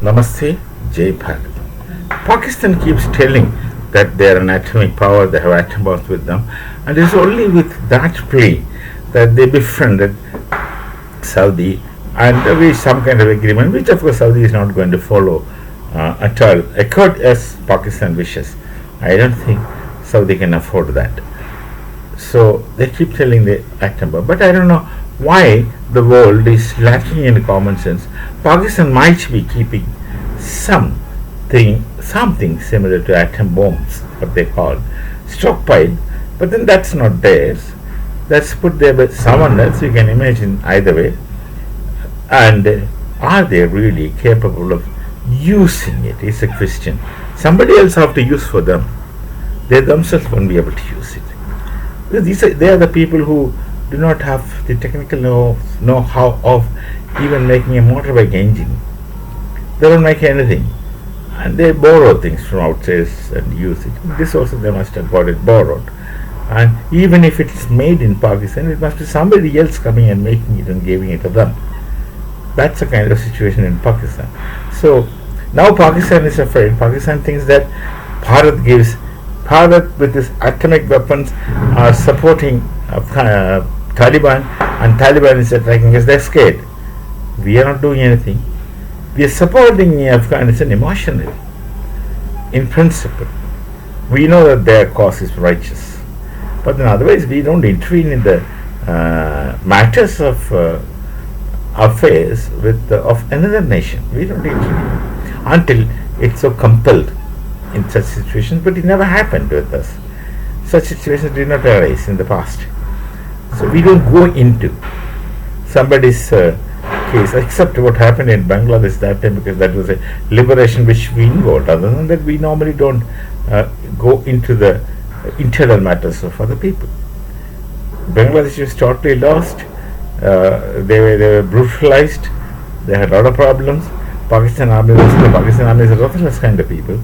Namaste, Jai Bharat. Pakistan keeps telling that they are an atomic power, they have atom bombs with them, and it's only with that plea that they befriended Saudi and reached some kind of agreement, which of course Saudi is not going to follow at all, according as Pakistan wishes. I don't think Saudi can afford that. So they keep telling the atom bomb, but I don't know why the world is lacking in common sense. Pakistan might be keeping something similar to atom bombs, what they call stockpile, but then that's not theirs. That's put there by someone else. You can imagine either way. And are they really capable of using it? Is a question. Somebody else have to use for them. They themselves won't be able to use it. Because they are the people who do not have the technical know-how of even making a motorbike engine. They don't make anything. And they borrow things from outside and use it. This also they must have got it borrowed. And even if it's made in Pakistan, it must be somebody else coming and making it and giving it to them. That's the kind of situation in Pakistan. So now Pakistan is afraid. Pakistan thinks that Bharat with his atomic weapons are supporting Taliban, and Taliban is attacking us. They're scared. We are not doing anything. We are supporting Afghanistan emotionally. In principle, we know that their cause is righteous, but then otherwise we don't intervene in the matters of affairs of another nation. We don't intervene until it's so compelled in such situations, but it never happened with us. Such situations did not arise in the past. So we don't go into somebody's case, except what happened in Bangladesh that time, because that was a liberation which we involved. Other than that, we normally don't go into the internal matters of other people. Bangladesh was totally lost. They were brutalized. They had a lot of problems. Pakistan Army is a ruthless kind of people.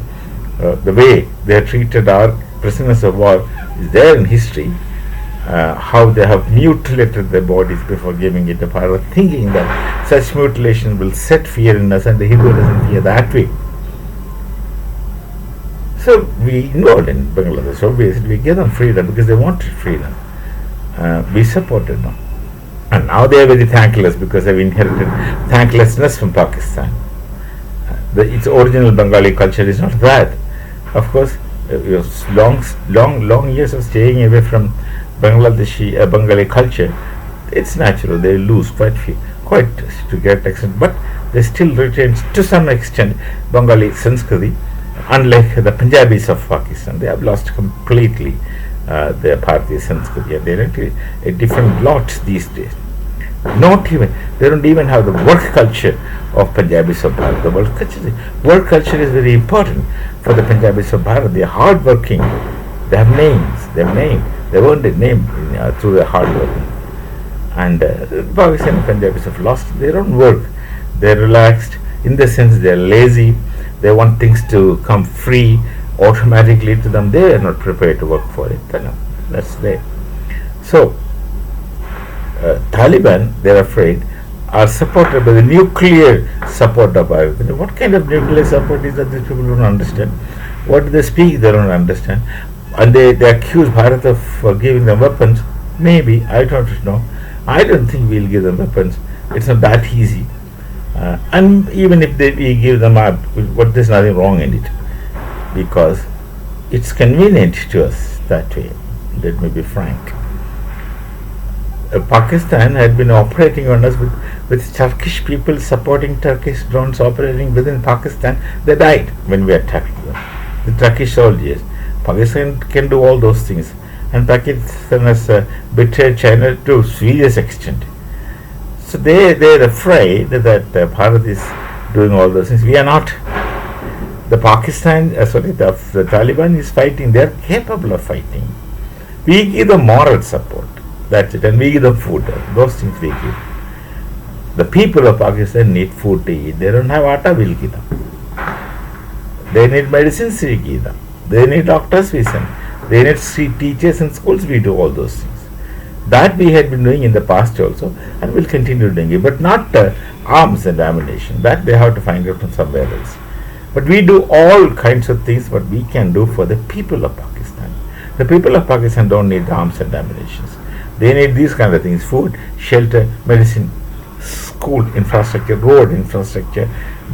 The way they treated our prisoners of war is there in history. How they have mutilated their bodies before giving it to Bharat, thinking that such mutilation will set fear in us, and the Hindu doesn't fear that way. So we involved in Bangladesh. Obviously, we gave them freedom because they wanted freedom. We supported them. And now they are very thankless because they've inherited thanklessness from Pakistan. Its original Bengali culture is not that. Of course, long years of staying away from Bangladeshi Bengali culture, it's natural they lose quite to great extent, but they still retain to some extent Bengali Sanskriti, unlike the Punjabis of Pakistan. They have lost completely their Bharatiya Sanskriti, and they're a different lot these days. They don't even have the work culture of Punjabis of Bharat. The work culture is very important for the Punjabis of Bharat. They are hard working. They have names. They earned a name through their hard work. And Pakistan and Punjabis have lost their own work. They're relaxed in the sense they're lazy. They want things to come free automatically to them. They are not prepared to work for it. That's there. So Taliban, they're afraid, are supported by the nuclear support of Bharat. What kind of nuclear support is that? These people don't understand. What do they speak? They don't understand. And they accuse Bharat of giving them weapons. Maybe, I don't know. I don't think we'll give them weapons. It's not that easy. And even if we give them up, there's nothing wrong in it, because it's convenient to us that way. Let me be frank. Pakistan had been operating on us with Turkish people supporting Turkish drones operating within Pakistan. They died when we attacked them. The Turkish soldiers. Pakistan can do all those things, and Pakistan has betrayed China to serious extent. So they're afraid that Bharat is doing all those things. We are not. The Taliban is fighting. They're capable of fighting. We give them moral support. That's it, and we give them food. Those things we give. The people of Pakistan need food to eat. They don't have atta, we'll give them. They need medicines, we give them. They need doctors, we send. They need teachers in schools, we do all those things. That we had been doing in the past also, and will continue doing it, but not arms and ammunition. That they have to find out from somewhere else. But we do all kinds of things what we can do for the people of Pakistan. The people of Pakistan don't need arms and ammunition. They need these kind of things: food, shelter, medicine, school infrastructure, road infrastructure,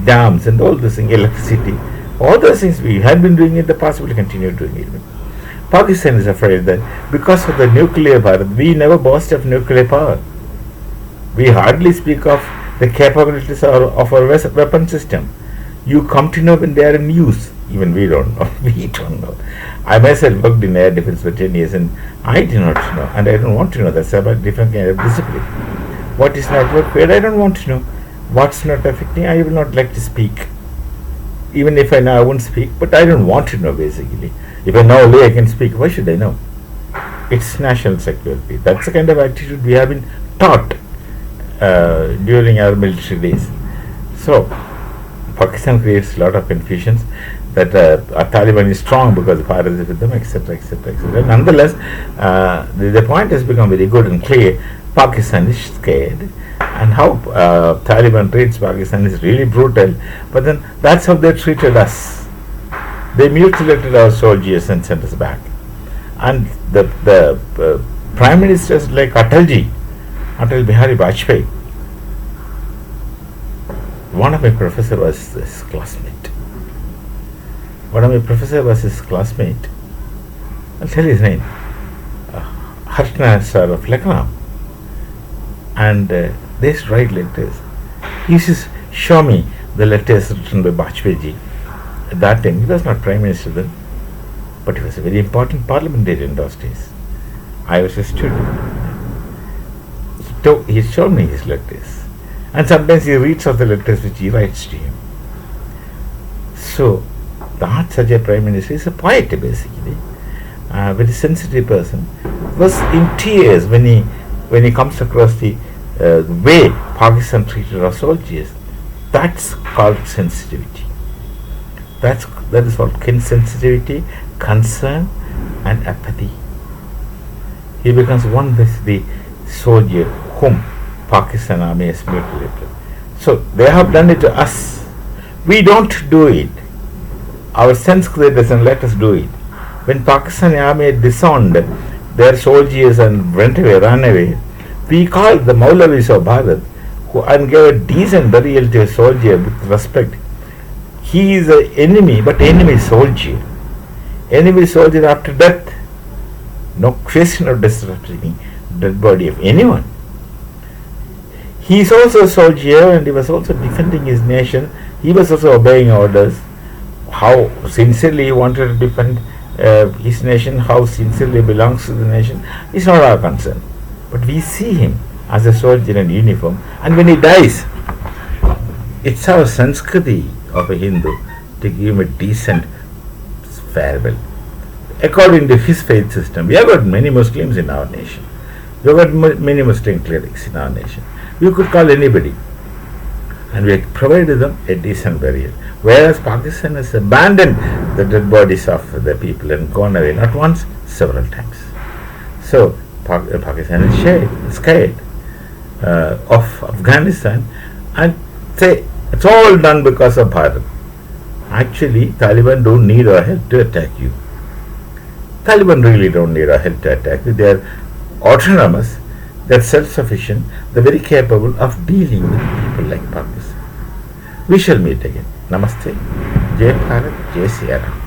dams, and all those things, electricity. All those things we had been doing in the past, we will continue doing it. Pakistan is afraid that because of the nuclear power, we never boast of nuclear power. We hardly speak of the capabilities of our weapon system. You come to know when they are in use. Even we don't know. We don't know. I myself worked in air defense for 10 years, and I do not know, and I don't want to know. That's about different kind of discipline. What is not working, I don't want to know. What's not affecting, I will not like to speak. Even if I know, I won't speak, but I don't want to know basically. If I know only I can speak, why should I know? It's national security. That's the kind of attitude we have been taught during our military days. So, Pakistan creates a lot of confusions that Taliban is strong because Bharat is with them, etc., etc., etc. Nonetheless, the point has become very good and clear. Pakistan is scared, and how Taliban treats Pakistan is really brutal. But then that's how they treated us. They mutilated our soldiers and sent us back. And the prime ministers like Atal Bihari Vajpayee. One of my professor was his classmate. I'll tell you his name. Harshna sir of Lucknow. And they used to write letters. He used to show me the letters written by Vajpayee ji. At that time, he was not Prime Minister then, but he was a very important parliamentarian in those days. I was a student. He showed me his letters. And sometimes he reads out the letters which he writes to him. So, not such a Prime Minister is a poet basically. A very sensitive person. Was in tears when he comes across the way Pakistan treated our soldiers. That's called sensitivity. That is called sensitivity, concern, and apathy. He becomes one with the soldier whom Pakistan army has mutilated. So they have done it to us. We don't do it. Our Sanskrit doesn't let us do it. When Pakistani army disowned their soldiers and ran away, we called the Maulavis of Bharat, who and gave a decent burial to a soldier with respect. He is an enemy, but enemy soldier. Enemy soldier after death. No question of disrespecting dead body of anyone. He is also a soldier, and he was also defending his nation. He was also obeying orders. How sincerely he wanted to defend his nation, how sincerely belongs to the nation, is not our concern. But we see him as a soldier in uniform, and when he dies, it's our Sanskriti of a Hindu to give him a decent farewell. According to his faith system, we have got many Muslims in our nation. We have got many Muslim clerics in our nation. You could call anybody, and we provided them a decent burial. Whereas Pakistan has abandoned the dead bodies of the people and gone away, not once, several times. So Pakistan is scared of Afghanistan, and say it's all done because of Bharat. Actually, Taliban don't need our help to attack you. Taliban really don't need our help to attack you. They are autonomous, they are self-sufficient, they are very capable of dealing with people like Pakistan. We shall meet again. Namaste. Jai Bharat, Jai Siya Ram.